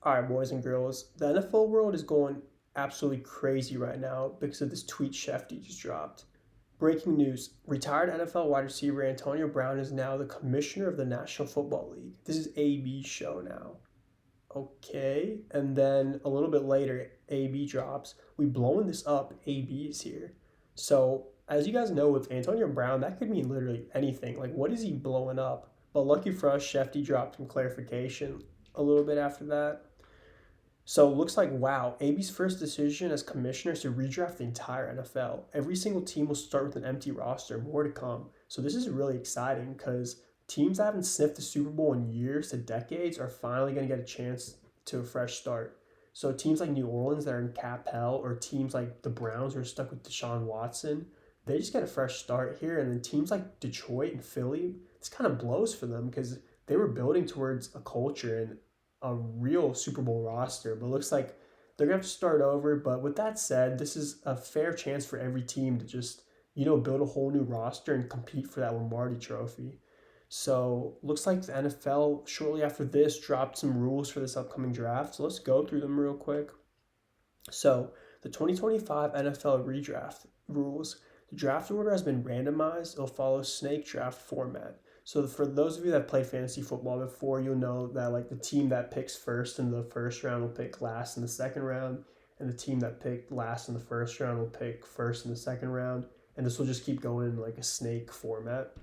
All right, boys and girls, the NFL world is going absolutely crazy right now because of this tweet Shefty just dropped. Breaking news: retired NFL wide receiver Antonio Brown is now the commissioner of the National Football League. This is AB's show now. Okay, and then a little bit later, AB drops. We blowing this up. AB is here. So as you guys know, with Antonio Brown, that could mean literally anything. Like, what is he blowing up? But lucky for us, Shefty dropped some clarification a little bit after that. So it looks like, wow, AB's first decision as commissioner is to redraft the entire NFL. Every single team will start with an empty roster, more to come. So this is really exciting because teams that haven't sniffed the Super Bowl in years to decades are finally going to get a chance to a fresh start. So teams like New Orleans that are in cap hell, or teams like the Browns who are stuck with Deshaun Watson, they just get a fresh start here. And then teams like Detroit and Philly, this kind of blows for them because they were building towards a culture and a real Super Bowl roster, but it looks like they're gonna have to start over. But with that said, this is a fair chance for every team to just build a whole new roster and compete for that Lombardi Trophy. So looks like the NFL shortly after this dropped some rules for this upcoming draft. So let's go through them real quick. So the 2025 NFL redraft rules. The draft order has been randomized. It'll follow snake draft format. So for those of you that played fantasy football before, you'll know that like the team that picks first in the first round will pick last in the second round, and the team that picked last in the first round will pick first in the second round, and this will just keep going in like a snake format.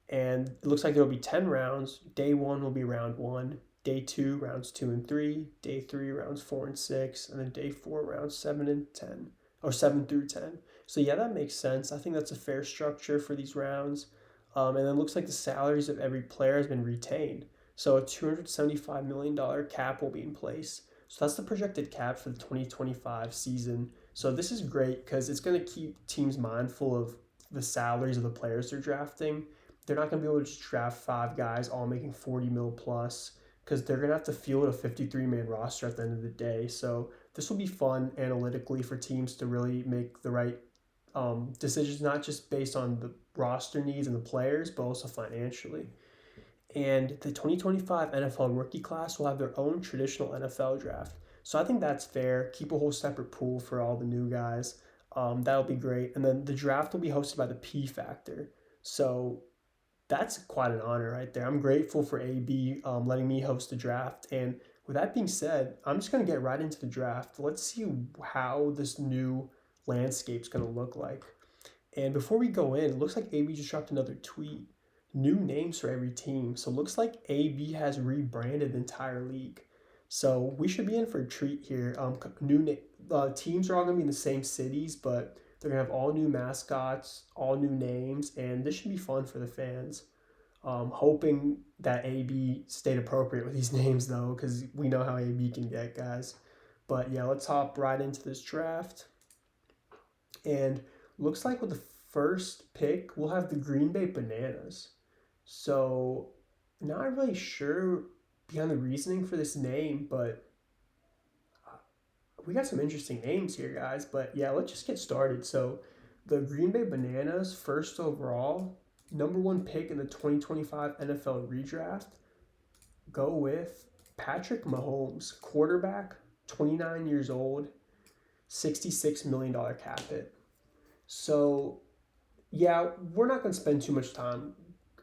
And it looks like there will be 10 rounds. Day one will be round one. Day two, rounds two and three. Day three, rounds four and six. And then day four, rounds seven and 10, or seven through 10. So, yeah, that makes sense. I think that's a fair structure for these rounds. And then it looks like the salaries of every player has been retained. So, a $275 million cap will be in place. So, that's the projected cap for the 2025 season. So, this is great because it's going to keep teams mindful of the salaries of the players they're drafting. They're not going to be able to just draft five guys all making 40 mil plus because they're going to have to field a 53-man roster at the end of the day. So this will be fun analytically for teams to really make the right decisions, not just based on the roster needs and the players, but also financially. And the 2025 NFL rookie class will have their own traditional NFL draft. So I think that's fair. Keep a whole separate pool for all the new guys. That'll be great. And then the draft will be hosted by the P Factor. So that's quite an honor right there. I'm grateful for AB letting me host the draft. And with that being said, I'm just going to get right into the draft. Let's see how this new landscape's going to look like. And before we go in, it looks like AB just dropped another tweet. New names for every team. So it looks like AB has rebranded the entire league. So we should be in for a treat here. Teams are all going to be in the same cities, but they're going to have all new mascots, all new names, and this should be fun for the fans. Hoping that AB stayed appropriate with these names, though, because we know how AB can get, guys. But yeah, let's hop right into this draft. And looks like with the first pick, we'll have the Green Bay Bananas. So, not really sure behind the reasoning for this name, but we got some interesting names here, guys. But yeah, let's just get started. So, the Green Bay Bananas, first overall, number one pick in the 2025 NFL redraft, go with Patrick Mahomes, quarterback, 29 years old, $66 million cap hit. So, yeah, we're not going to spend too much time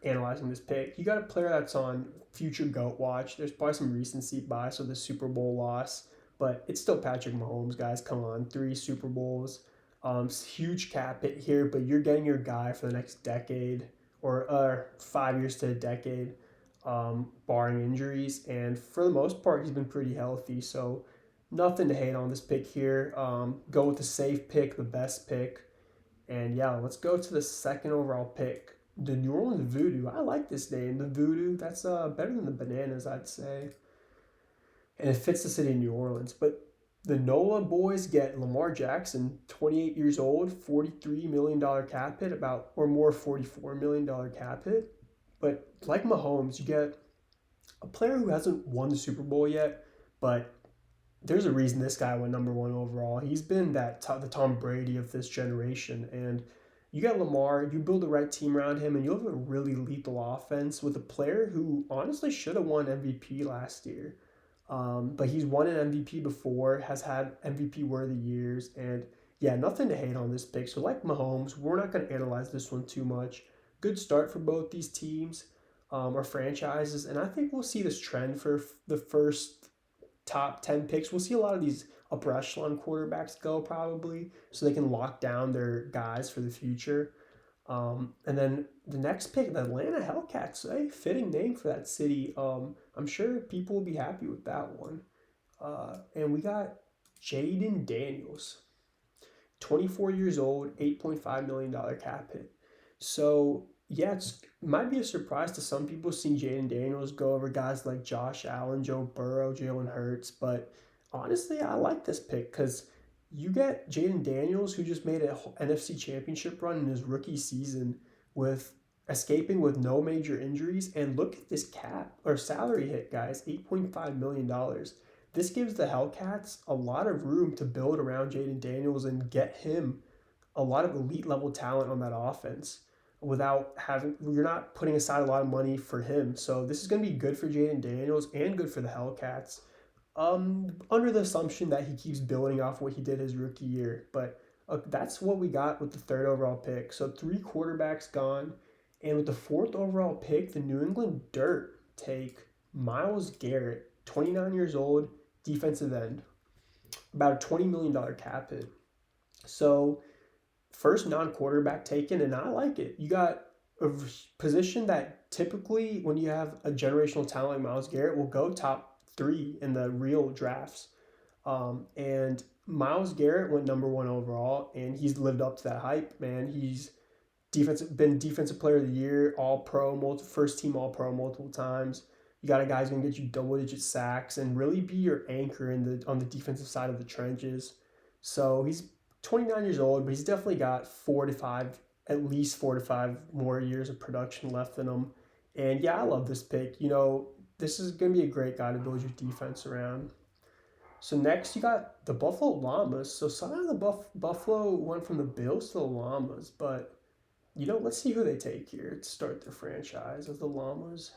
analyzing this pick. You got a player that's on future GOAT watch. There's probably some recency bias with the Super Bowl loss, but it's still Patrick Mahomes, guys. Come on, three Super Bowls. Huge cap hit here, but you're getting your guy for the next decade or 5 years to a decade, barring injuries. And for the most part, he's been pretty healthy. So nothing to hate on this pick here. Go with the safe pick, the best pick. And yeah, let's go to the second overall pick. The New Orleans Voodoo. I like this name. The Voodoo. That's better than the Bananas, I'd say. And it fits the city of New Orleans. But the NOLA boys get Lamar Jackson, 28 years old, $43 million cap hit, about or more $44 million cap hit. But like Mahomes, you get a player who hasn't won the Super Bowl yet, but there's a reason this guy went number one overall. He's been the Tom Brady of this generation, and you got Lamar. You build the right team around him, and you'll have a really lethal offense with a player who honestly should have won MVP last year. But he's won an MVP before, has had MVP worthy years, and yeah, nothing to hate on this pick. So like Mahomes, we're not going to analyze this one too much. Good start for both these teams or franchises, and I think we'll see this trend for the first top 10 picks. We'll see a lot of these upper echelon quarterbacks go probably so they can lock down their guys for the future. And then the next pick, the Atlanta Hellcats, a fitting name for that city. I'm sure people will be happy with that one. And we got Jaden Daniels, 24 years old, $8.5 million cap hit. So, yeah, it's might be a surprise to some people seeing Jaden Daniels go over guys like Josh Allen, Joe Burrow, Jalen Hurts. But honestly, I like this pick because you get Jaden Daniels, who just made an NFC Championship run in his rookie season with escaping with no major injuries. And look at this cap or salary hit, guys, $8.5 million. This gives the Hellcats a lot of room to build around Jaden Daniels and get him a lot of elite level talent on that offense without having you're not putting aside a lot of money for him. So this is going to be good for Jaden Daniels and good for the Hellcats. Under the assumption that he keeps building off what he did his rookie year, but that's what we got with the third overall pick. So 3 quarterbacks gone, and with the 4th overall pick, the New England Dirt take Myles Garrett, 29 years old, defensive end, about a $20 million cap hit. So first non-quarterback taken, and I like it. You got a position that typically, when you have a generational talent like Myles Garrett, will go top 3 in the real drafts. And Myles Garrett went number 1 overall, and he's lived up to that hype. Man, he's been defensive player of the year, all pro, first team all pro multiple times. You got a guy who's gonna get you double-digit sacks and really be your anchor on the defensive side of the trenches. So he's 29 years old, but he's definitely got at least 4 to 5 more years of production left in him. And yeah, I love this pick. This is going to be a great guy to build your defense around. So next, you got the Buffalo Llamas. So somehow the Buffalo went from the Bills to the Llamas, but let's see who they take here to start their franchise as the Llamas.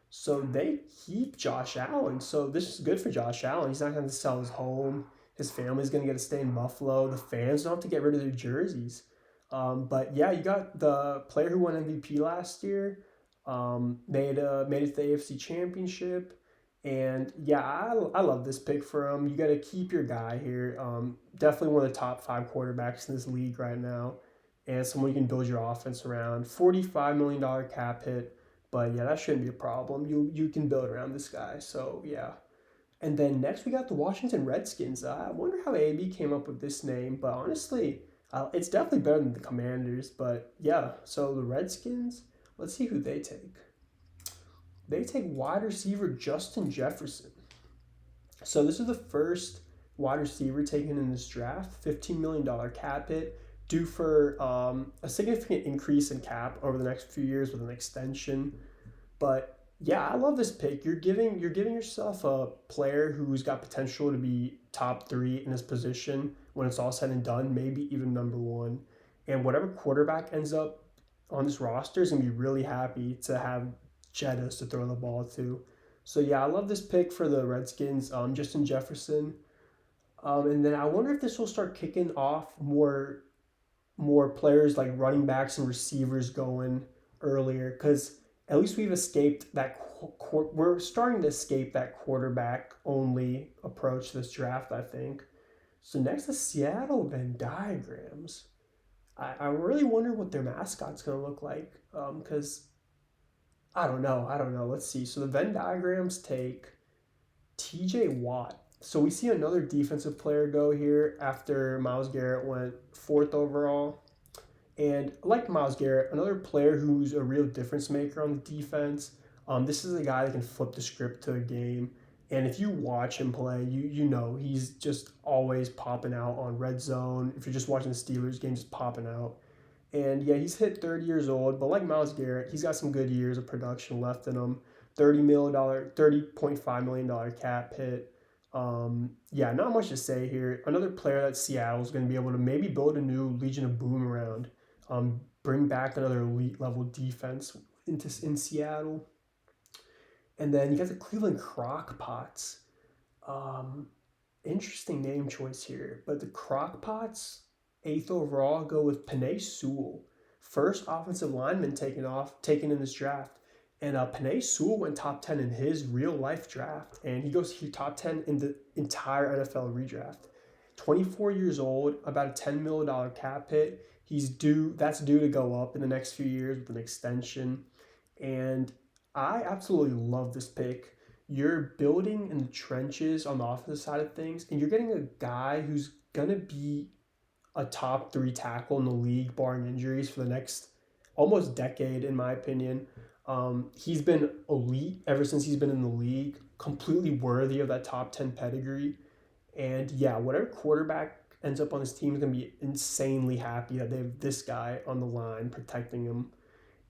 So they keep Josh Allen. So this is good for Josh Allen. He's not going to sell his home. His family's going to get to stay in Buffalo. The fans don't have to get rid of their jerseys. But yeah, you got the player who won MVP last year, made it to the AFC Championship. And yeah, I love this pick for him. You got to keep your guy here. Definitely one of the top 5 quarterbacks in this league right now. And someone you can build your offense around. $45 million cap hit. But yeah, that shouldn't be a problem. You can build around this guy. So yeah. And then next we got the Washington Redskins. I wonder how AB came up with this name, but honestly, it's definitely better than the Commanders. But yeah, so the Redskins, let's see who they take. They take wide receiver Justin Jefferson. So this is the first wide receiver taken in this draft, $15 million cap hit, due for a significant increase in cap over the next few years with an extension. But yeah, I love this pick. You're giving yourself a player who's got potential to be top 3 in his position when it's all said and done, maybe even number 1. And whatever quarterback ends up on this roster is gonna be really happy to have Jettas to throw the ball to. So yeah, I love this pick for the Redskins, Justin Jefferson. And then I wonder if this will start kicking off more players like running backs and receivers going earlier, because at least we've escaped that. We're starting to escape that quarterback only approach to this draft, I think. So next, the Seattle Venn Diagrams. I really wonder what their mascot's going to look like, because I don't know. Let's see. So the Venn Diagrams take TJ Watt. So we see another defensive player go here after Myles Garrett went 4th overall. And like Myles Garrett, another player who's a real difference maker on the defense. This is a guy that can flip the script to a game. And if you watch him play, you know he's just always popping out on red zone. If you're just watching the Steelers game, just popping out. And yeah, he's hit 30 years old, but like Myles Garrett, he's got some good years of production left in him. $30.5 million cap hit. Yeah, not much to say here. Another player that Seattle is going to be able to maybe build a new Legion of Boom around. Bring back another elite level defense in Seattle. And then you got the Cleveland Crockpots. Um, Interesting name choice here, but the Crockpots, eighth overall, go with Panay Sewell, first offensive lineman taken in this draft. And Panay Sewell went top 10 in his real life draft, and he top 10 in the entire NFL redraft. 24 years old, about a $10 million cap hit. That's due to go up in the next few years with an extension. And I absolutely love this pick. You're building in the trenches on the offensive side of things, and you're getting a guy who's gonna be a top three tackle in the league, barring injuries, for the next almost decade, in my opinion. He's been elite ever since he's been in the league, completely worthy of that top 10 pedigree. And yeah, whatever quarterback ends up on this team is going to be insanely happy that they have this guy on the line protecting him.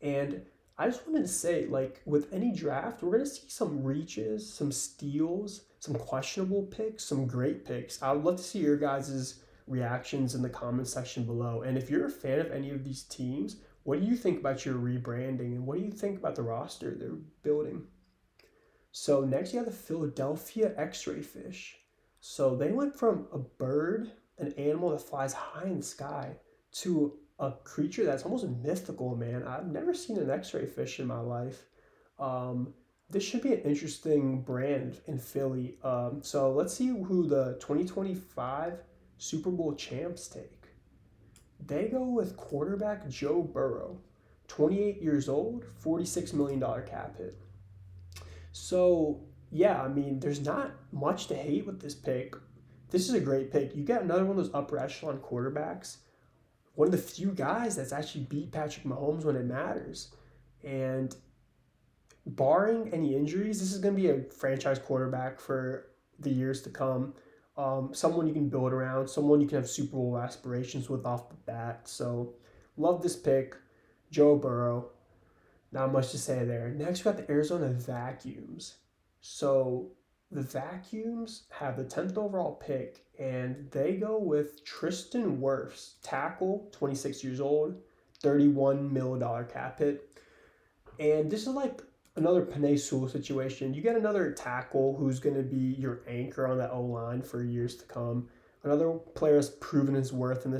And I just wanted to say, like, with any draft, we're going to see some reaches, some steals, some questionable picks, some great picks. I would love to see your guys' reactions in the comment section below. And if you're a fan of any of these teams, what do you think about your rebranding and what do you think about the roster they're building? So next you have the Philadelphia X-ray fish. So they went from a bird, an animal that flies high in the sky, to a creature that's almost mythical, man. I've never seen an X-ray fish in my life. Um, this should be an interesting brand in Philly. So let's see who the 2025 Super Bowl champs take. They go with quarterback Joe Burrow, 28 years old, $46 million cap hit. So, yeah, I mean, there's not much to hate with this pick. This is a great pick. You get another one of those upper echelon quarterbacks, one of the few guys that's actually beat Patrick Mahomes when it matters. And barring any injuries, this is going to be a franchise quarterback for the years to come. Someone you can build around, someone you can have Super Bowl aspirations with off the bat. So, love this pick. Joe Burrow. Not much to say there. Next, we got the Arizona Vacuums. So the Vacuums have the 10th overall pick, and they go with Tristan Wirfs, tackle, 26 years old, $31 million cap hit. And this is like another Panay Sewell situation. You get another tackle who's going to be your anchor on that O line for years to come. Another player has proven his worth in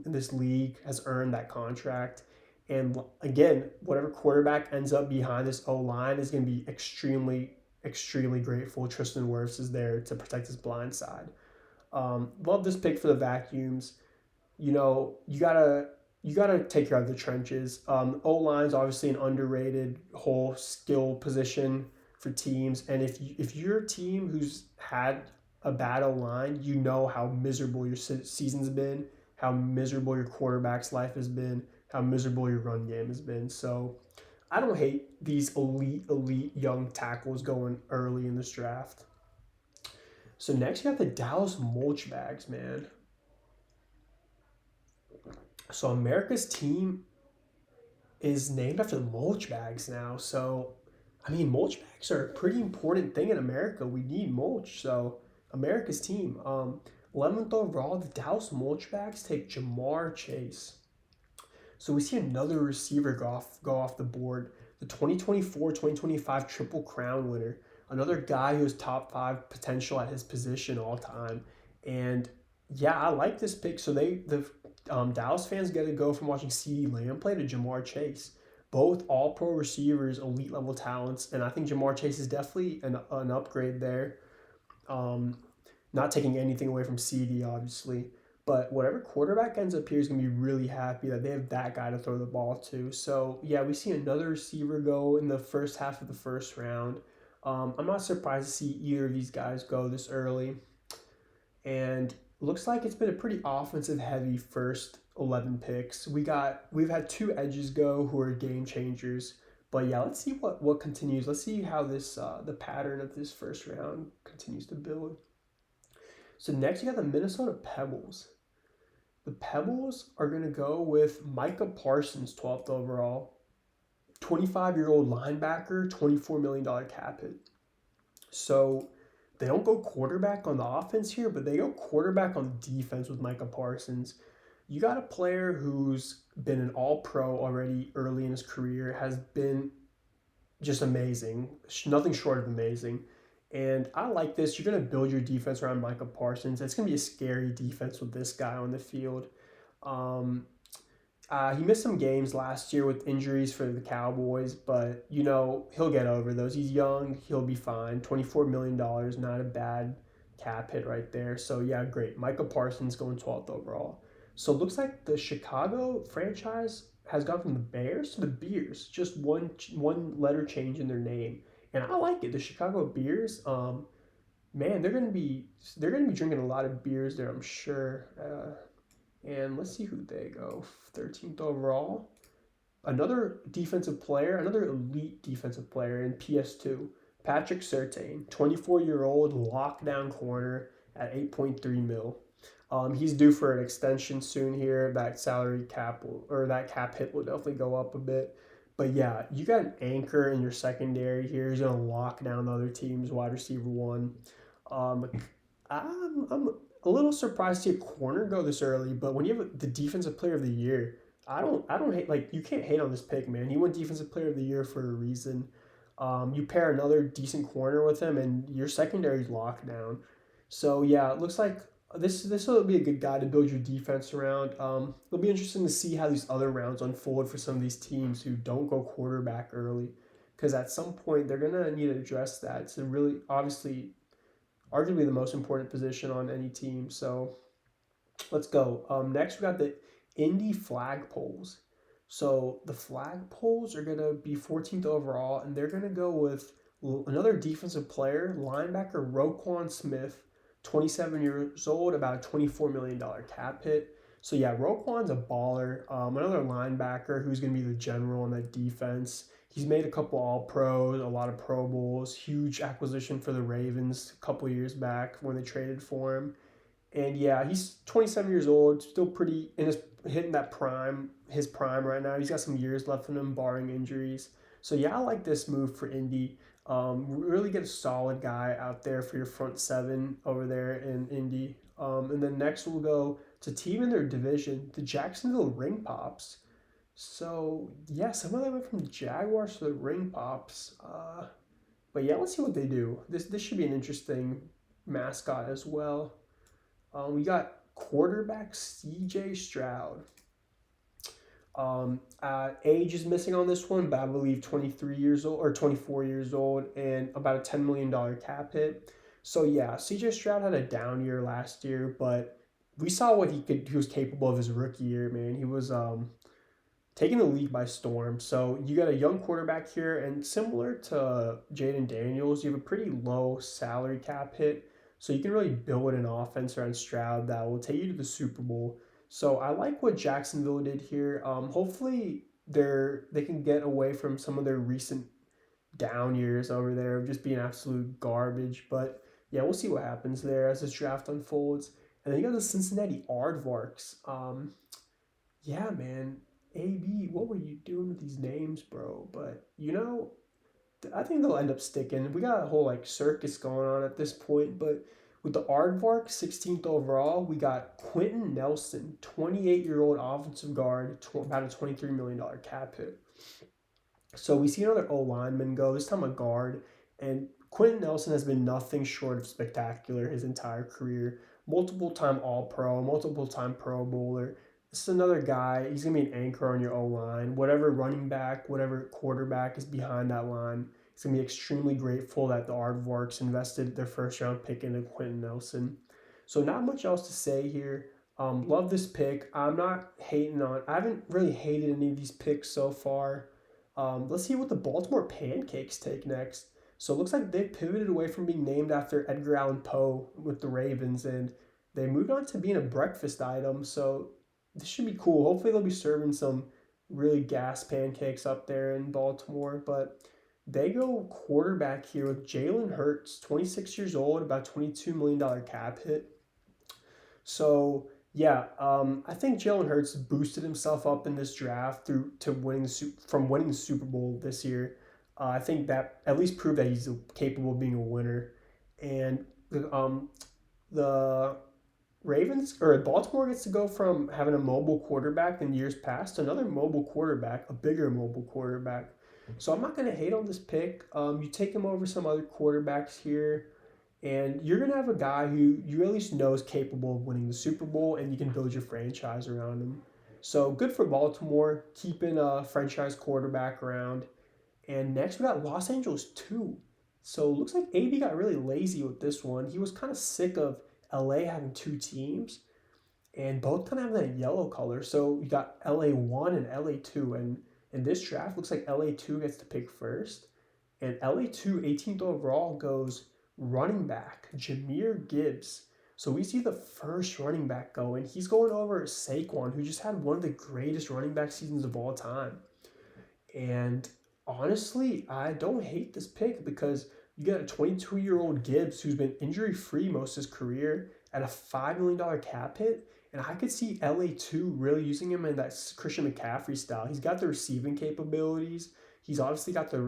this league, has earned that contract. And again, whatever quarterback ends up behind this O line is going to be extremely, extremely grateful. Tristan Wirfs is there to protect his blind side. Love this pick for the Vacuums. You know, you gotta take care of the trenches. O line's obviously an underrated whole skill position for teams, and if you're a team who's had a bad O line, you know how miserable your season's been, how miserable your quarterback's life has been, how miserable your run game has been. So I don't hate these elite young tackles going early in this draft. So next you have the Dallas Mulch Bags, man. So America's team is named after the mulch bags now. So, I mean, mulch bags are a pretty important thing in America. We need mulch. So, America's team. 11th overall, the Dallas Mulch Bags take Ja'Marr Chase. So we see another receiver go off the board. The 2024-2025 Triple Crown winner. Another guy who has top 5 potential at his position all time. And yeah, I like this pick. So Dallas fans get to go from watching CeeDee Lamb play to Ja'Marr Chase. Both all-pro receivers, elite level talents, and I think Ja'Marr Chase is definitely an upgrade there. Um, Not taking anything away from CeeDee, obviously, but whatever quarterback ends up here is going to be really happy that they have that guy to throw the ball to. So yeah, we see another receiver go in the first half of the first round. I'm not surprised to see either of these guys go this early. And looks like it's been a pretty offensive heavy first 11 picks. We've had two edges go who are game changers. But yeah, let's see what continues. Let's see how this the pattern of this first round continues to build. So next you got the Minnesota Pebbles. The Pebbles are going to go with Micah Parsons, 12th overall. 25-year-old linebacker, $24 million cap hit. So they don't go quarterback on the offense here, but they go quarterback on the defense with Micah Parsons. You got a player who's been an all-pro already early in his career, has been just amazing, nothing short of amazing. And I like this. You're going to build your defense around Micah Parsons. It's going to be a scary defense with this guy on the field. Um, he missed some games last year with injuries for the Cowboys, but he'll get over those. He's young, he'll be fine. $24 million, not a bad cap hit right there. So yeah, great. Micah Parsons going 12th overall. So it looks like the Chicago franchise has gone from the Bears to the Beers, just one letter change in their name, and I like it. The Chicago Beers, man, they're gonna be drinking a lot of beers there, I'm sure. And let's see who they go. 13th overall. Another defensive player, another elite defensive player in PS2. Patrick Surtain, 24-year-old lockdown corner at 8.3 mil. He's due for an extension soon here. That salary cap or that cap hit will definitely go up a bit. But yeah, you got an anchor in your secondary here. He's going to lock down the other team's wide receiver one. Um, I'm a little surprised to see a corner go this early, but when you have the defensive player of the year, I don't hate, like, you can't hate on this pick, man. He won defensive player of the year for a reason. You pair another decent corner with him, and your secondary's locked down. So yeah, it looks like this will be a good guy to build your defense around. It'll be interesting to see how these other rounds unfold for some of these teams who don't go quarterback early, because at some point they're gonna need to address that. It's a really obviously arguably the most important position on any team. So let's go. Next, we got the Indy flagpoles. So the flagpoles are going to be 14th overall, and they're going to go with another defensive player, linebacker Roquan Smith, 27 years old, about a $24 million cap hit. So yeah, Roquan's a baller. Another linebacker who's going to be the general on that defense. He's made a couple All Pros, a lot of Pro Bowls, huge acquisition for the Ravens a couple years back when they traded for him. And yeah, he's 27 years old, still pretty in hitting his prime right now. He's got some years left in him, barring injuries. So yeah, I like this move for Indy. Really get a solid guy out there for your front seven over there in Indy. And then next we'll go to team in their division, the Jacksonville Ring Pops. So yeah, some of them went from the Jaguars to the Ring Pops. But yeah, let's see what they do. This should be an interesting mascot as well. We got quarterback C.J. Stroud. Age is missing on this one, but I believe 23 years old or 24 years old and about a $10 million cap hit. So yeah, C.J. Stroud had a down year last year, but we saw what he was capable of his rookie year, man. He was taking the league by storm. So you got a young quarterback here, and similar to Jaden Daniels, you have a pretty low salary cap hit. So you can really build an offense around Stroud that will take you to the Super Bowl. So I like what Jacksonville did here. Hopefully they can get away from some of their recent down years over there of just being absolute garbage. But yeah, we'll see what happens there as this draft unfolds. And then you got the Cincinnati Aardvarks. Yeah, man. AB, what were you doing with these names, bro? But I think they'll end up sticking. We got a whole circus going on at this point, but with the Aardvark 16th overall, we got Quentin Nelson, 28-year-old offensive guard, about a $23 million cap hit. So we see another O lineman go, this time a guard, and Quentin Nelson has been nothing short of spectacular his entire career. Multiple-time All-Pro, multiple-time Pro Bowler. This is another guy. He's going to be an anchor on your O-line. Whatever running back, whatever quarterback is behind that line, he's going to be extremely grateful that the Aardvarks invested their first-round pick into Quentin Nelson. So not much else to say here. Love this pick. I'm not hating on. I haven't really hated any of these picks so far. Let's see what the Baltimore Pancakes take next. So it looks like they've pivoted away from being named after Edgar Allan Poe with the Ravens, and they moved on to being a breakfast item. So this should be cool. Hopefully they'll be serving some really gas pancakes up there in Baltimore. But they go quarterback here with Jalen Hurts, 26 years old, about $22 million cap hit. So yeah, I think Jalen Hurts boosted himself up in this draft from winning the Super Bowl this year. I think that at least proved that he's capable of being a winner. And the Ravens or Baltimore gets to go from having a mobile quarterback in years past to another mobile quarterback, a bigger mobile quarterback. So I'm not going to hate on this pick. You take him over some other quarterbacks here, and you're going to have a guy who you at least know is capable of winning the Super Bowl, and you can build your franchise around him. So good for Baltimore, keeping a franchise quarterback around. And next we got Los Angeles 2. So looks like AB got really lazy with this one. He was kind of sick of LA having two teams and both kind of have that yellow color. So you got LA1 and LA2. And in this draft, looks like LA2 gets to pick first. And LA2, 18th overall, goes running back, Jahmyr Gibbs. So we see the first running back go, and he's going over Saquon, who just had one of the greatest running back seasons of all time. And honestly, I don't hate this pick because you got a 22-year-old Gibbs who's been injury free most of his career at a $5 million cap hit. And I could see LA2 really using him in that Christian McCaffrey style. He's got the receiving capabilities. He's obviously got the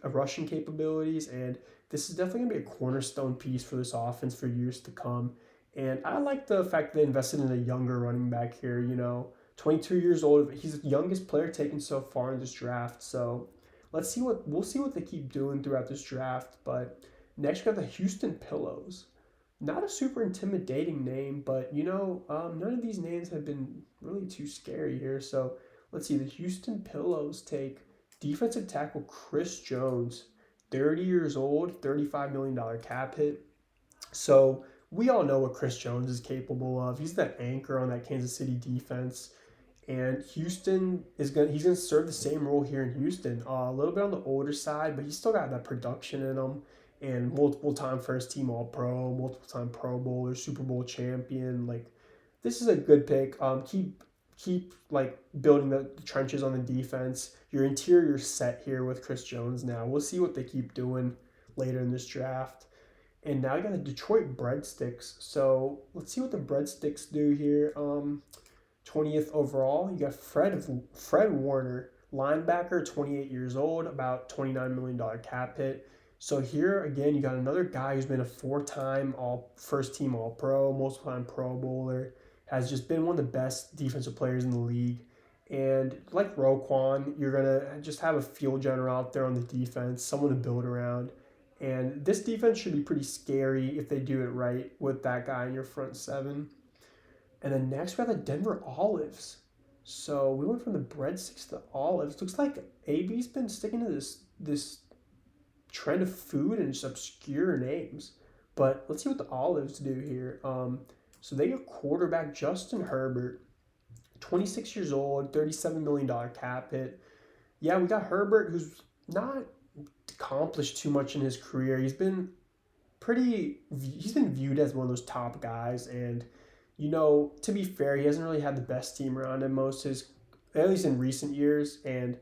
rushing capabilities. And this is definitely going to be a cornerstone piece for this offense for years to come. And I like the fact that they invested in a younger running back here, 22 years old. He's the youngest player taken so far in this draft. So we'll see what they keep doing throughout this draft. But next we got the Houston Pillows. Not a super intimidating name, but none of these names have been really too scary here. So let's see. The Houston Pillows take defensive tackle Chris Jones, 30 years old, $35 million cap hit. So we all know what Chris Jones is capable of. He's that anchor on that Kansas City defense. And Houston he's gonna serve the same role here in Houston. A little bit on the older side, but he's still got that production in him. And multiple time first team All Pro, multiple time Pro Bowler, Super Bowl champion. Like this is a good pick. Keep like building the trenches on the defense. Your interior set here with Chris Jones now. We'll see what they keep doing later in this draft. And now you got the Detroit Breadsticks. So let's see what the Breadsticks do here. 20th overall, you got Fred Warner, linebacker, 28 years old, about $29 million cap hit. So here again, you got another guy who's been a four-time first team All Pro, multiple time Pro Bowler, has just been one of the best defensive players in the league. And like Roquan, you're gonna just have a field general out there on the defense, someone to build around. And this defense should be pretty scary if they do it right with that guy in your front seven. And then next we have the Denver Olives. So we went from the Breadsticks to Olives. Looks like AB's been sticking to this trend of food and just obscure names. But let's see what the Olives do here. So they get quarterback Justin Herbert, 26 years old, $37 million cap hit. Yeah, we got Herbert, who's not accomplished too much in his career. He's been viewed as one of those top guys, and to be fair, he hasn't really had the best team around him at least in recent years, and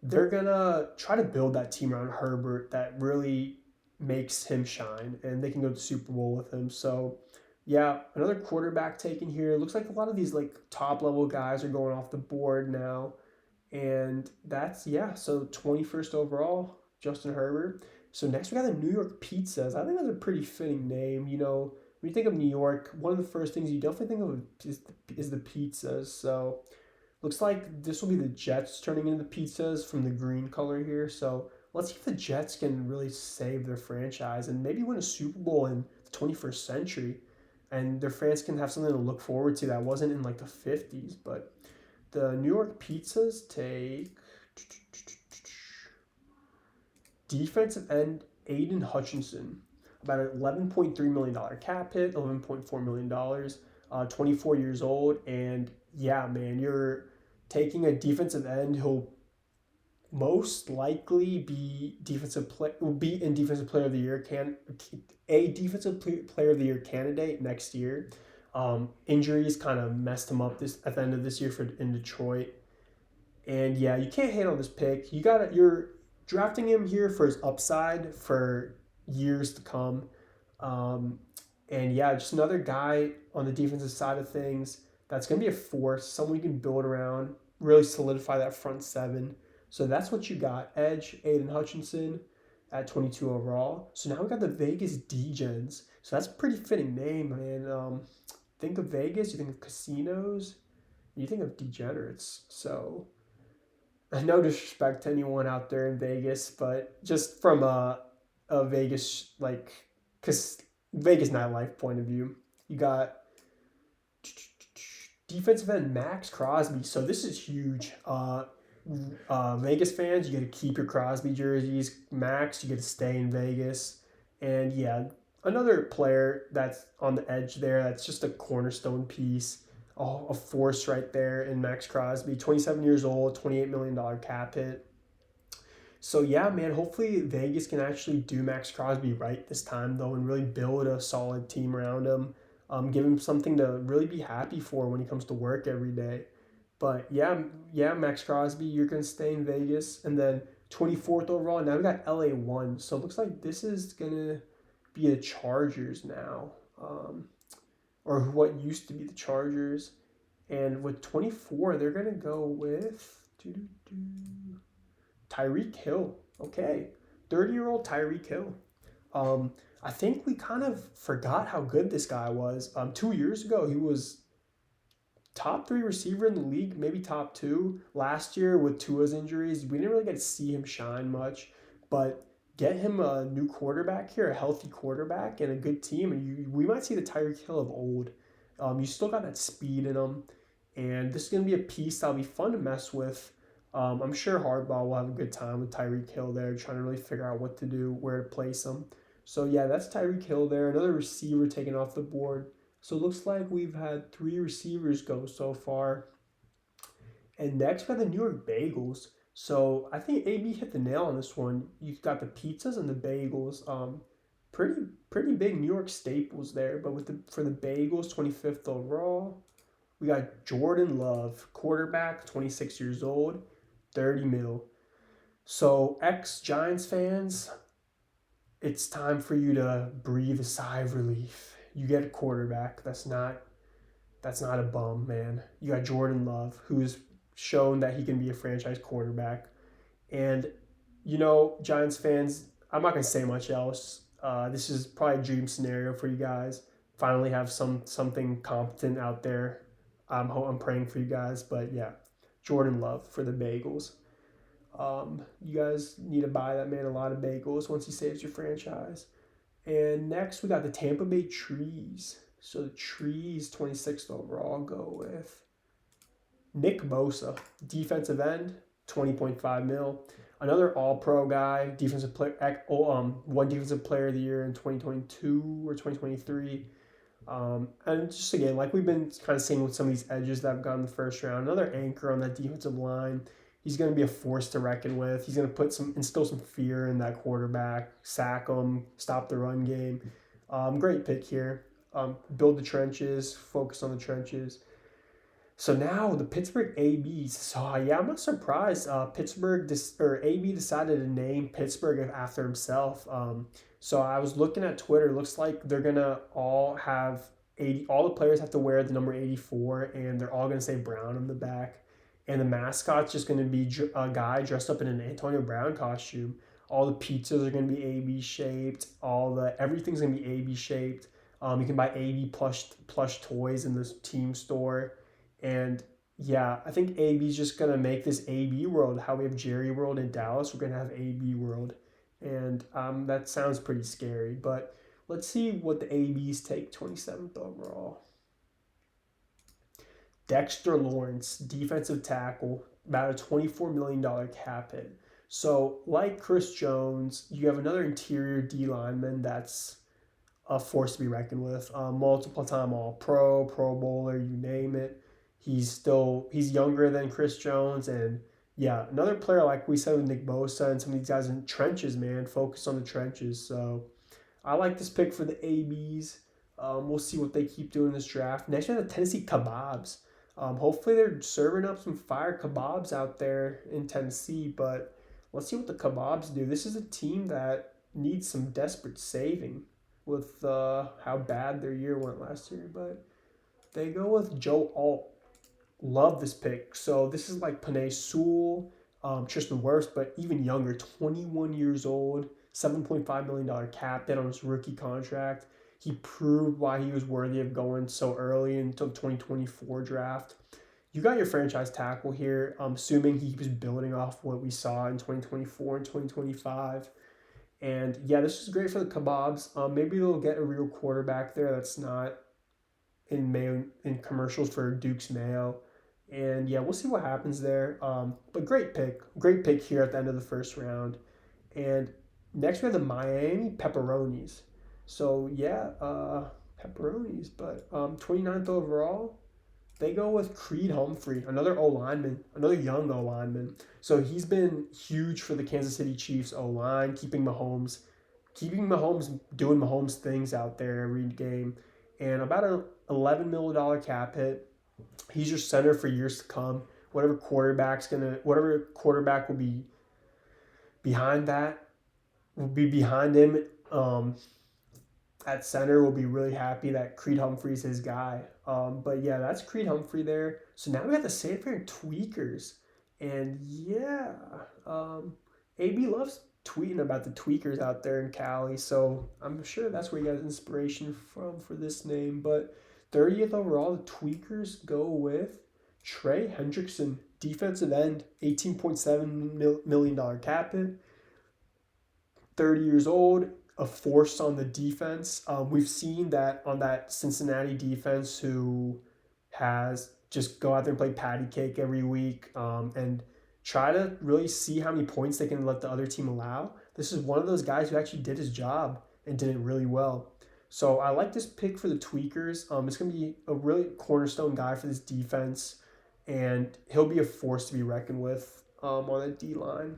they're gonna try to build that team around Herbert that really makes him shine, and they can go to the Super Bowl with him. So yeah, another quarterback taken here. Looks like a lot of these like top level guys are going off the board now. And so 21st overall, Justin Herbert. So next we got the New York Pizzas. I think that's a pretty fitting name. When you think of New York, one of the first things you definitely think of is the pizzas. So looks like this will be the Jets turning into the pizzas from the green color here. So let's see if the Jets can really save their franchise and maybe win a Super Bowl in the 21st century. And their fans can have something to look forward to that wasn't in like the 50s. But the New York Pizzas take defensive end Aiden Hutchinson, about an $11.3 million cap hit, $11.4 million, 24 years old. And yeah, man, you're taking a defensive end who'll most likely be in defensive player of the year player of the year candidate next year. Injuries kind of messed him up at the end of this year in Detroit. And yeah, you can't hate on this pick. You're drafting him here for his upside for years to come. And yeah, just another guy on the defensive side of things that's going to be a force, someone you can build around, really solidify that front seven. So that's what you got. Edge, Aiden Hutchinson at 22 overall. So now we got the Vegas Degens. So that's a pretty fitting name, man. Think of Vegas, you think of casinos, you think of degenerates. So no disrespect to anyone out there in Vegas, but just from a Vegas like, cause Vegas nightlife point of view, you got defensive end Max Crosby. So this is huge. Vegas fans, you get to keep your Crosby jerseys. Max, you get to stay in Vegas. And yeah, another player that's on the edge there. That's just a cornerstone piece. Oh, a force right there in Max Crosby. 27 years old, $28 million cap hit. So yeah, man. Hopefully Vegas can actually do Max Crosby right this time, though, and really build a solid team around him. Give him something to really be happy for when he comes to work every day. But yeah, yeah, Max Crosby, you're gonna stay in Vegas, and then 24th overall. Now we got LA1, so it looks like this is gonna be the Chargers now, or what used to be the Chargers. And with 24, they're gonna go with Tyreek Hill. Okay, 30-year-old Tyreek Hill. Um, I think we kind of forgot how good this guy was. 2 years ago, he was top three receiver in the league, maybe top two. Last year with Tua's injuries, we didn't really get to see him shine much, but get him a new quarterback here, a healthy quarterback, and a good team, and we might see the Tyreek Hill of old. You still got that speed in him, and this is going to be a piece that'll be fun to mess with. I'm sure Hardball will have a good time with Tyreek Hill there, trying to really figure out what to do, where to place him. So yeah, that's Tyreek Hill there. Another receiver taken off the board. So it looks like we've had three receivers go so far. And next we have the New York Bagels. So I think AB hit the nail on this one. You've got the pizzas and the bagels. Pretty big New York staples there. But for the bagels, 25th overall, we got Jordan Love, quarterback, 26 years old, 30 mil. So ex Giants fans, it's time for you to breathe a sigh of relief. You get a quarterback that's not a bum, man. You got Jordan Love, who's shown that he can be a franchise quarterback. And, Giants fans, I'm not going to say much else. This is probably a dream scenario for you guys. Finally have something competent out there. I'm praying for you guys. But, yeah, Jordan Love for the Bagels. You guys need to buy that man a lot of bagels once he saves your franchise. And next, we got the Tampa Bay Trees. So the Trees, 26th overall, go with Nick Bosa, defensive end, 20.5 mil. Another All-Pro guy, defensive player, one defensive player of the year in 2022 or 2023. And just again, like we've been kind of seeing with some of these edges that have gone in the first round, another anchor on that defensive line. He's going to be a force to reckon with. He's going to instill some fear in that quarterback, sack him, stop the run game. Great pick here. Build the trenches, focus on the trenches. So now the Pittsburgh ABs. So yeah, I'm not surprised. AB decided to name Pittsburgh after himself. So I was looking at Twitter. It looks like they're gonna all have 80. All the players have to wear the number 84, and they're all gonna say Brown on the back. And the mascot's just gonna be a guy dressed up in an Antonio Brown costume. All the pizzas are gonna be AB shaped. Everything's gonna be AB shaped. You can buy AB plush toys in this team store. And yeah, I think AB's just going to make this AB world. How we have Jerry World in Dallas, we're going to have AB World. And that sounds pretty scary. But let's see what the ABs take 27th overall. Dexter Lawrence, defensive tackle, about a $24 million cap hit. So like Chris Jones, you have another interior D lineman that's a force to be reckoned with. Multiple time All-Pro, Pro Bowler, you name it. He's younger than Chris Jones, and yeah, another player like we said with Nick Bosa and some of these guys in trenches, man, focus on the trenches. So I like this pick for the ABs. We'll see what they keep doing in this draft. Next, we have the Tennessee Kebabs. Hopefully they're serving up some fire kebabs out there in Tennessee, but let's see what the Kebabs do. This is a team that needs some desperate saving with how bad their year went last year, but they go with Joe Alt. Love this pick. So this is like Penei Sewell, Tristan Wirfs, but even younger, 21 years old, $7.5 million cap hit on his rookie contract. He proved why he was worthy of going so early until the 2024 draft. you got your franchise tackle here. I'm assuming he was building off what we saw in 2024 and 2025. And yeah, this is great for the Kebabs. Maybe they'll get a real quarterback there that's not in commercials for Duke's Mayo. And yeah, we'll see what happens there. But great pick here at the end of the first round. And next we have the Miami Pepperonis. So yeah, Pepperonis. But 29th overall, they go with Creed Humphrey, another O lineman, another young O lineman. So he's been huge for the Kansas City Chiefs O line, keeping Mahomes doing Mahomes things out there every game, and about a $11 million cap hit. He's your center for years to come. Whatever quarterback will be behind that will be behind him. At center will be really happy that Creed Humphrey's his guy. But yeah, that's Creed Humphrey there. So now we got the San Fran Tweakers. And yeah, AB loves tweeting about the Tweakers out there in Cali. So I'm sure that's where he got inspiration from for this name. But 30th overall, the Tweakers go with Trey Hendrickson, defensive end, $18.7 million cap hit, 30 years old, a force on the defense. We've seen that on that Cincinnati defense who has just go out there and play patty cake every week and try to really see how many points they can let the other team allow. This is one of those guys who actually did his job and did it really well. So I like this pick for the Tweakers. It's going to be a really cornerstone guy for this defense, and he'll be a force to be reckoned with on the D line.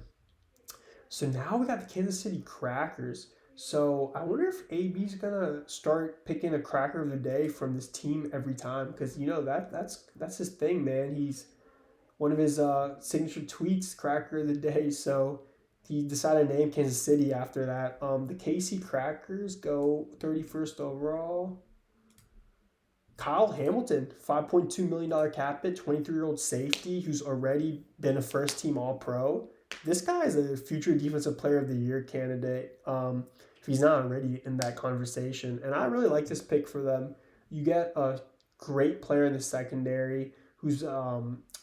So now we got the Kansas City Crackers. So I wonder if AB's gonna start picking a cracker of the day from this team every time, because that's his thing, man. He's one of his signature tweets, cracker of the day. So he decided to name Kansas City after that. The KC Crackers go 31st overall. Kyle Hamilton, $5.2 million cap hit, 23-year-old safety who's already been a first team All Pro. This guy is a future Defensive Player of the Year candidate. If he's not already in that conversation. And I really like this pick for them. You get a great player in the secondary who's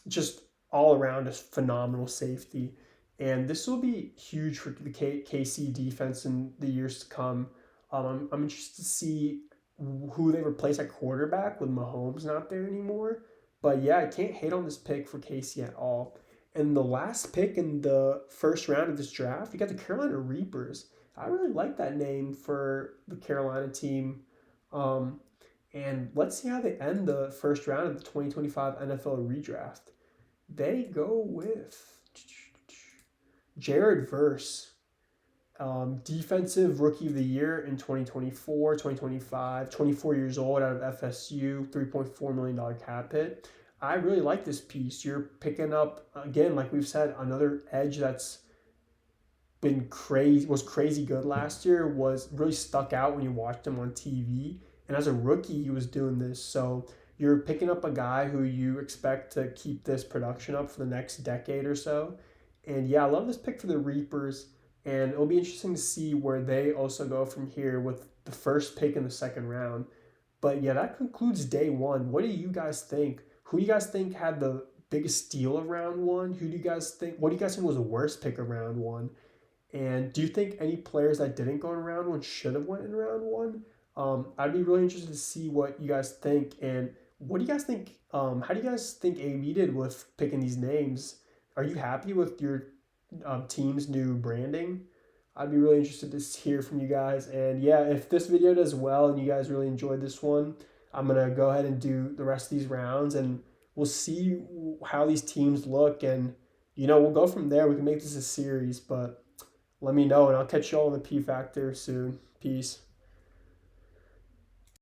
just all around a phenomenal safety. And this will be huge for the KC defense in the years to come. I'm interested to see who they replace at quarterback with Mahomes not there anymore. But yeah, I can't hate on this pick for KC at all. And the last pick in the first round of this draft, you got the Carolina Reapers. I really like that name for the Carolina team. And let's see how they end the first round of the 2025 NFL redraft. They go with Jared Verse, defensive rookie of the year in 2024, 2025, 24 years old out of FSU, $3.4 million cap hit. I really like this piece. You're picking up, again, like we've said, another edge that's was crazy good last year, was really stuck out when you watched him on TV. And as a rookie, he was doing this. So you're picking up a guy who you expect to keep this production up for the next decade or so. And yeah, I love this pick for the Reapers. And it'll be interesting to see where they also go from here with the first pick in the second round. But yeah, that concludes day one. What do you guys think? Who do you guys think had the biggest steal of round one? What do you guys think was the worst pick of round one? And do you think any players that didn't go in round one should have went in round one? I'd be really interested to see what you guys think. And what do you guys think? How do you guys think AB did with picking these names? Are you happy with your team's new branding? I'd be really interested to hear from you guys. And yeah, if this video does well and you guys really enjoyed this one, I'm going to go ahead and do the rest of these rounds, and we'll see how these teams look. And, we'll go from there. We can make this a series, but let me know, and I'll catch you all in the P Factor soon. Peace.